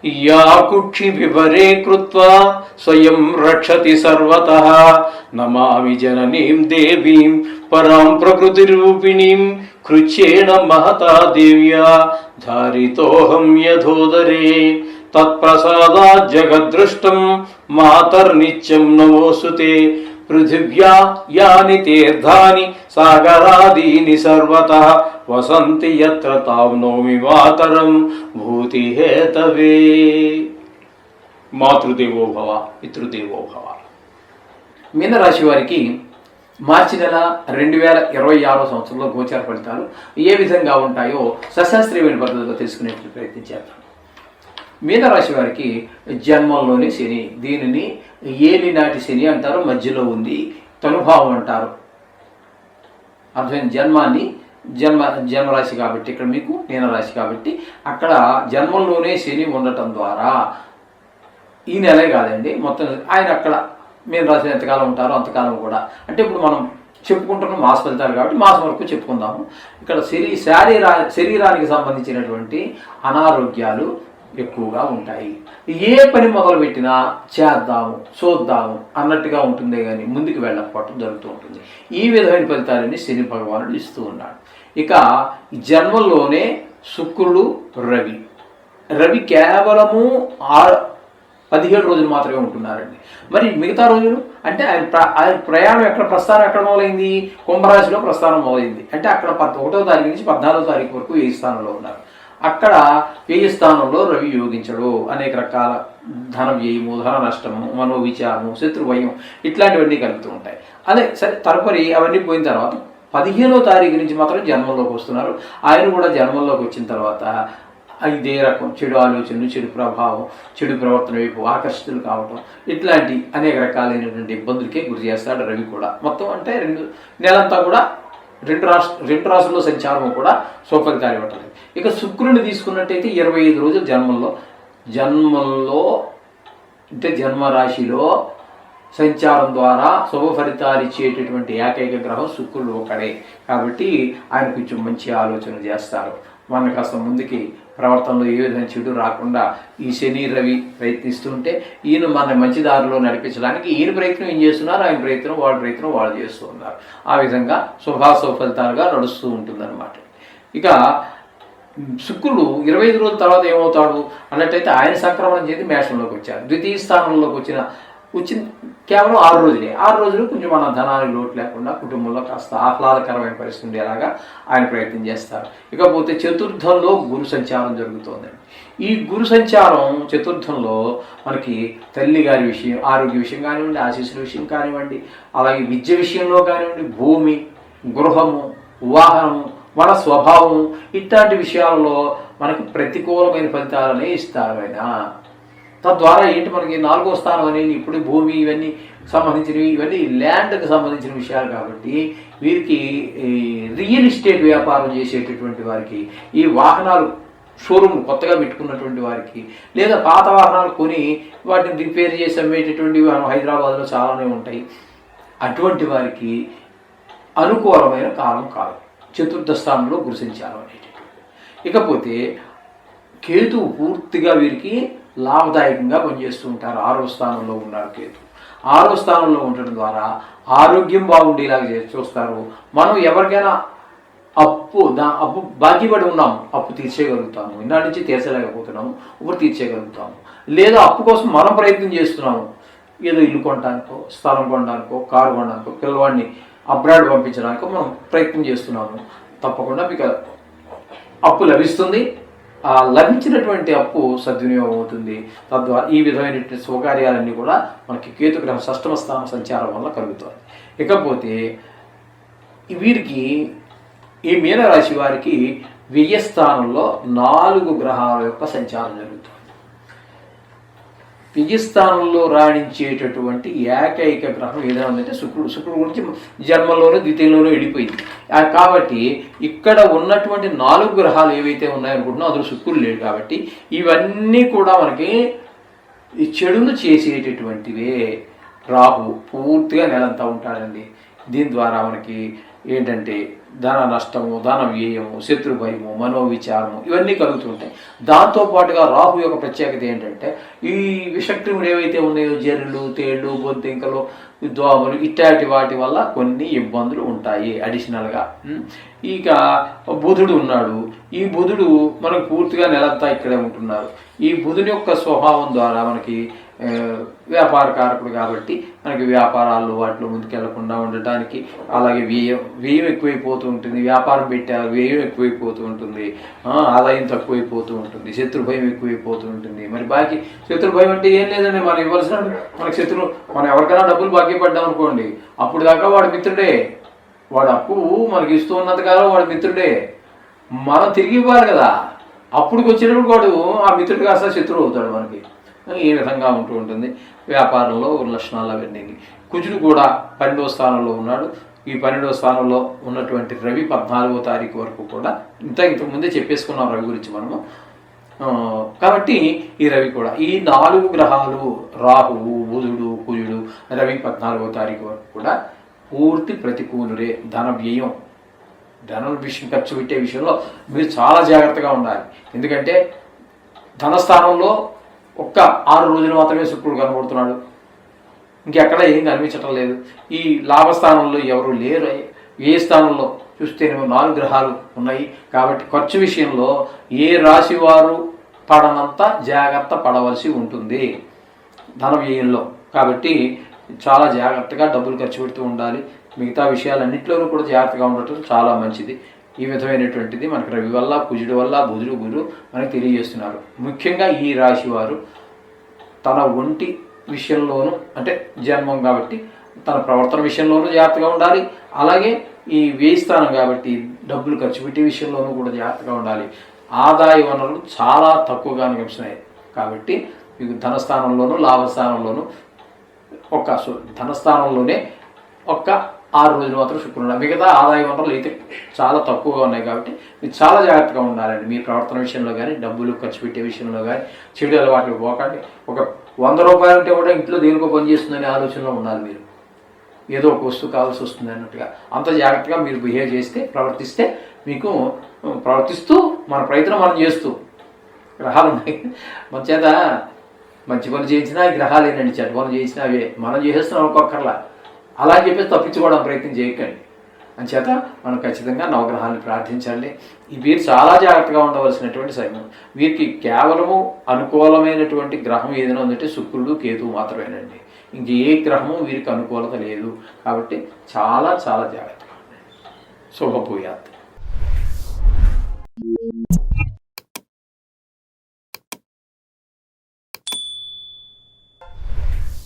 या कुक्षि विवरे कृत्वा स्वयं रक्षति सर्वतः नमामि जननीं देवीं परां प्रकृतिरूपिणीं कृच्छ्रेण महता देव्या धारितोऽहं यथोदरे तत्प्रसादात् जगद्दृष्टं मातर्नित्यं नमोऽस्तुते पृथिव्या यानि तीर्थानि सागरादीनि सर्वतः वसन्ति यत्र तां नौमि मातरं भूतिहेतवे మాతృదేవో భవ పితృదేవో భవ. మీనరాశి వారికి మార్చి నెల 2026 సంవత్సరంలో గోచార ఫలితాలు ఏ విధంగా ఉంటాయో సశాస్త్రీయమైన పద్ధతిలో తెలుసుకునేట్లు ప్రయత్నించారు. మీనరాశి వారికి జన్మంలోని శని, దీనిని ఏలినాటి శని అంటారు, మధ్యలో ఉంది తనుభావం అంటారు. అర్థమైన జన్మాన్ని జన్మరాశి కాబట్టి ఇక్కడ మీకు మీనరాశి కాబట్టి అక్కడ జన్మంలోనే శని ఉండటం ద్వారా ఈ నెలే కాదండి మొత్తం ఆయన అక్కడ మీనరాశి ఎంతకాలం ఉంటారో అంతకాలం కూడా, అంటే ఇప్పుడు మనం చెప్పుకుంటున్నాం మాస ఫలితాలు కాబట్టి మాసం వరకు చెప్పుకుందాము. ఇక్కడ శరీరానికి సంబంధించినటువంటి అనారోగ్యాలు ఎక్కువగా ఉంటాయి. ఏ పని మొదలుపెట్టినా చేద్దాము చూద్దాము అన్నట్టుగా ఉంటుందే కానీ ముందుకు వెళ్ళకపోవటం జరుగుతూ ఉంటుంది. ఈ విధమైన ఫలితాలన్నీ శని భగవానుడు ఇస్తూ ఉన్నాడు. ఇక జన్మల్లోనే శుక్రుడు రవి కేవలము 17 రోజులు మాత్రమే ఉంటున్నారండి. మరి మిగతా రోజులు అంటే ఆయన ప్రయాణం ఎక్కడ ప్రస్థానం ఎక్కడ మొదలైంది, కుంభరాశిలో ప్రస్థానం మొదలైంది. అంటే అక్కడ 1వ తారీఖు నుంచి 14వ తారీఖు వరకు 1000 స్థానంలో ఉన్నారు. అక్కడ 1000 స్థానంలో రవి యోగించడు. అనేక రకాల ధన వ్యయము, ధన నష్టము, మనోవిచారము, శత్రువయం ఇట్లాంటివన్నీ కలుగుతూ ఉంటాయి. అదే సరే తదుపరి అవన్నీ పోయిన తర్వాత 15వ తారీఖు నుంచి మాత్రం జన్మంలోకి వస్తున్నారు. ఆయన కూడా జన్మంలోకి వచ్చిన తర్వాత ఇదే రకం చెడు ఆలోచనలు, చెడు ప్రభావం, చెడు ప్రవర్తన వైపు ఆకర్షితులు కావటం ఇట్లాంటి అనేక రకాలైనటువంటి ఇబ్బందులకే గురి చేస్తాడు రవి కూడా. మొత్తం అంటే నెలంతా కూడా రెండు రాశుల్లో సంచారం కూడా సౌఫలితాలు ఇవ్వటం. ఇక శుక్రుని తీసుకున్నట్టయితే 25 రోజులు జన్మంలో అంటే జన్మరాశిలో సంచారం ద్వారా శుభ ఫలితాలు ఇచ్చేటటువంటి ఏకైక గ్రహం శుక్రుడు ఒకడే. కాబట్టి ఆయన కొంచెం మంచి ఆలోచన చేస్తారు. మన కాస్త ముందుకి ప్రవర్తనలో ఏ విధంగా చెడు రాకుండా ఈ శని రవి ప్రయత్నిస్తుంటే ఈయన మన మంచి దారిలో నడిపించడానికి ఈయన ప్రయత్నం ఏం చేస్తున్నారు, ఆయన ప్రయత్నం వాళ్ళు చేస్తూ ఉన్నారు. ఆ విధంగా శుభాశుభ ఫలితాలుగా నడుస్తూ ఉంటుందన్నమాట. ఇక శుక్రుడు 25 రోజుల తర్వాత ఏమవుతాడు అన్నట్టయితే ఆయన సంక్రమణం చేసి మేషంలోకి వచ్చారు. ద్వితీయ స్థానంలోకి వచ్చిన కేవలం 6 రోజులే. 6 రోజులు కొంచెం మన ధనానికి లోటు లేకుండా కుటుంబంలో కాస్త ఆహ్లాదకరమైన పరిస్థితి ఉండేలాగా ఆయన ప్రయత్నం చేస్తారు. ఇకపోతే చతుర్థంలో గురు సంచారం జరుగుతోందండి. ఈ గురు సంచారం చతుర్థంలో మనకి తల్లి గారి విషయం, ఆరోగ్య విషయం కానివ్వండి, ఆశీస్సుల విషయం కానివ్వండి, అలాగే విద్య విషయంలో కానివ్వండి, భూమి, గృహము, వాహనము, మన స్వభావం ఇట్లాంటి విషయాల్లో మనకి ప్రతికూలమైన ఫలితాలనే ఇస్తారు ఆయన. తద్వారా ఏంటి మనకి 4వ స్థానం అనేది ఇప్పుడు భూమి ఇవన్నీ సంబంధించినవి, ఇవన్నీ ల్యాండ్కి సంబంధించిన విషయాలు కాబట్టి వీరికి రియల్ ఎస్టేట్ వ్యాపారం చేసేటటువంటి వారికి, ఈ వాహనాలు షోరూమ్ కొత్తగా పెట్టుకున్నటువంటి వారికి, లేదా పాత వాహనాలు కొని వాటిని రిపేర్ చేసి అమ్మేటటువంటి హైదరాబాద్లో చాలానే ఉంటాయి. అటువంటి వారికి అనుకూలమైన కాలం కాదు చతుర్థ స్థానంలో గురు సంచారం అనేటటువంటి. ఇకపోతే కేతువు పూర్తిగా వీరికి లాభదాయకంగా పనిచేస్తూ ఉంటారు. 6వ స్థానంలో ఉన్నారు కేతు. 6వ స్థానంలో ఉండడం ద్వారా ఆరోగ్యం బాగుండేలాగా చూస్తారు. మనం ఎవరికైనా అప్పు బాకీ పడి ఉన్నాము, అప్పు తీర్చేయగలుగుతాము. ఇన్నాటి నుంచి తీర్చలేకపోతున్నాము, ఇప్పుడు తీర్చేయగలుగుతాము. లేదా అప్పు కోసం మనం ప్రయత్నం చేస్తున్నాము, ఏదో ఇల్లు కొనడానికో, స్థలం కొనడానికో, కారు కొనడానికో, పిల్లవాడిని అబ్రాడ్ పంపించడానికో మనం ప్రయత్నం చేస్తున్నాము. తప్పకుండా మీకు అప్పు లభిస్తుంది. ఆ లభించినటువంటి అప్పు సద్వినియోగం అవుతుంది. తద్వారా ఈ విధమైనటువంటి శుభకార్యాలన్నీ కూడా మనకి కేతుగ్రహం 6వ స్థానం సంచారం వల్ల కలుగుతాయి. ఇకపోతే వీరికి ఈ మీనరాశి వారికి 1000 స్థానంలో 4 గ్రహాల యొక్క సంచారం జరుగుతుంది. 1000 స్థానంలో రాణించేటటువంటి ఏకైక గ్రహం ఏదైనా ఉందంటే శుక్రుడు గురించి జన్మలోనూ ద్వితీయంలోనూ వెళ్ళిపోయింది. కాబట్టి ఇక్కడ ఉన్నటువంటి 4 గ్రహాలు ఏవైతే ఉన్నాయనుకుంటున్నాం అందులో శుక్రుడు లేడు. కాబట్టి ఇవన్నీ కూడా మనకి ఈ చెడును చేసేటటువంటివే. రాహు పూర్తిగా నెలంతా ఉంటాడండి. దీని ద్వారా మనకి ఏంటంటే ధన నష్టము, ధన వ్యయము, శత్రు భయము, మనోవిచారము ఇవన్నీ కలుగుతుంటాయి. దాంతోపాటుగా రాహు యొక్క ప్రత్యేకత ఏంటంటే ఈ విషక్రిములు ఏవైతే ఉన్నాయో జర్రులు, తేళ్ళు, బొద్దింకలు, దోమలు ఇట్లాంటి వాటి వల్ల కొన్ని ఇబ్బందులు ఉంటాయి అడిషనల్గా. ఇక బుధుడు ఉన్నాడు. ఈ బుధుడు మనకు పూర్తిగా నెలంతా ఇక్కడే ఉంటున్నారు. ఈ బుధుని యొక్క స్వభావం ద్వారా మనకి వ్యాపారకారకుడు కాబట్టి మనకి వ్యాపారాల్లో వాటిలో ముందుకెళ్లకుండా ఉండటానికి, అలాగే వ్యయం ఎక్కువైపోతూ ఉంటుంది. వ్యాపారం పెట్టారు, వ్యయం ఎక్కువైపోతూ ఉంటుంది, ఆదాయం తక్కువైపోతూ ఉంటుంది, శత్రు భయం ఎక్కువైపోతూ ఉంటుంది. మరి బాకీ శత్రు భయం అంటే ఏం లేదండి, మనం ఇవ్వాల్సిన మనకి శత్రువు, మనం ఎవరికైనా డబ్బులు బాకీ పడ్డాం అనుకోండి, అప్పుడు దాకా వాడు మిత్రుడే, వాడు అప్పు మనకి ఇస్తూ ఉన్నంతకాలం వాడు మిత్రుడే, మనం తిరిగి ఇవ్వాలి కదా. అప్పుడు వచ్చేటప్పుడు వాడు ఆ మిత్రుడు కాస్త శత్రువు అవుతాడు మనకి. ఈ విధంగా ఉంటూ ఉంటుంది వ్యాపారంలో లక్షణాలు అవన్నీ. కుజుడు కూడా 12వ స్థానంలో ఉన్నాడు. ఈ 12వ స్థానంలో ఉన్నటువంటి రవి 14వ తారీఖు వరకు కూడా ఇంతకుముందే చెప్పేసుకున్నాం రవి గురించి మనము. కాబట్టి ఈ రవి కూడా, ఈ 4 గ్రహాలు రాహువు, బుధుడు, కుజుడు, రవి 14వ తారీఖు వరకు కూడా పూర్తి ప్రతికూలురే. ధన వ్యయం, ధనం ఖర్చు పెట్టే విషయంలో మీరు చాలా జాగ్రత్తగా ఉండాలి. ఎందుకంటే ధనస్థానంలో ఒక్క 6 రోజులు మాత్రమే శుక్రుడు కనబడుతున్నాడు, ఇంకెక్కడ ఏం కనిపించటం లేదు. ఈ లాభస్థానంలో ఎవరు లేరు. ఏ స్థానంలో చూస్తేనేమో 4 గ్రహాలు ఉన్నాయి. కాబట్టి ఖర్చు విషయంలో ఏ రాశి వారు పడనంత జాగ్రత్త పడవలసి ఉంటుంది ధన వ్యయంలో. కాబట్టి చాలా జాగ్రత్తగా డబ్బులు ఖర్చు పెడుతూ ఉండాలి. మిగతా విషయాలన్నింటిలోనూ కూడా జాగ్రత్తగా ఉండటం చాలా మంచిది. ఈ విధమైనటువంటిది మనకు రవి వల్ల, కుజుడు వల్ల, బుధుడు గురు మనకు తెలియజేస్తున్నారు. ముఖ్యంగా ఈ రాశి వారు తన ఒంటి విషయంలోనూ, అంటే జన్మం కాబట్టి తన ప్రవర్తన విషయంలోనూ జాగ్రత్తగా ఉండాలి. అలాగే ఈ వ్యయ స్థానం కాబట్టి డబ్బులు ఖర్చు పెట్టే విషయంలోనూ కూడా జాగ్రత్తగా ఉండాలి. ఆదాయ వనరులు చాలా తక్కువగా కనిపిస్తున్నాయి కాబట్టి మీకు ధనస్థానంలోనూ లాభస్థానంలోనూ ధనస్థానంలోనే 6 రోజులు మాత్రం శుక్రుడు, మిగతా ఆదాయ వనరులు అయితే చాలా తక్కువగా ఉన్నాయి. కాబట్టి మీరు చాలా జాగ్రత్తగా ఉండాలండి. మీ ప్రవర్తన విషయంలో కానీ, డబ్బులు ఖర్చు పెట్టే విషయంలో కానీ చెడు అలవాట్లు పోకండి. ఒక 100 రూపాయలు ఉంటే కూడా ఇంట్లో దేనికో పని చేస్తుందనే ఆలోచనలో ఉండాలి మీరు. ఏదో ఒక వస్తువు కావాల్సి వస్తుంది అన్నట్టుగా అంత జాగ్రత్తగా మీరు బిహేవ్ చేస్తే, ప్రవర్తిస్తే, మీకు ప్రవర్తిస్తూ మన ప్రయత్నం మనం చేస్తూ, గ్రహాలు ఉన్నాయి మన చేత మంచి పనులు చేయించినా ఈ గ్రహాలేనండి, చెడ్డ పనులు చేయించినా అవే మనం చేసేస్తున్నాం అనుకోకర్లా. అలా అని చెప్పేసి తప్పించుకోవడం ప్రయత్నం చేయకండి. అంచేత మనం ఖచ్చితంగా నవగ్రహాన్ని ప్రార్థించాలి. ఈ వీరు చాలా జాగ్రత్తగా ఉండవలసినటువంటి సమయం. వీరికి కేవలము అనుకూలమైనటువంటి గ్రహం ఏదైనా ఉందంటే శుక్రుడు, కేతువు మాత్రమేనండి. ఇంక ఏ గ్రహము వీరికి అనుకూలత లేదు. కాబట్టి చాలా చాలా జాగ్రత్తగా ఉండండి. శుభభూయాత్.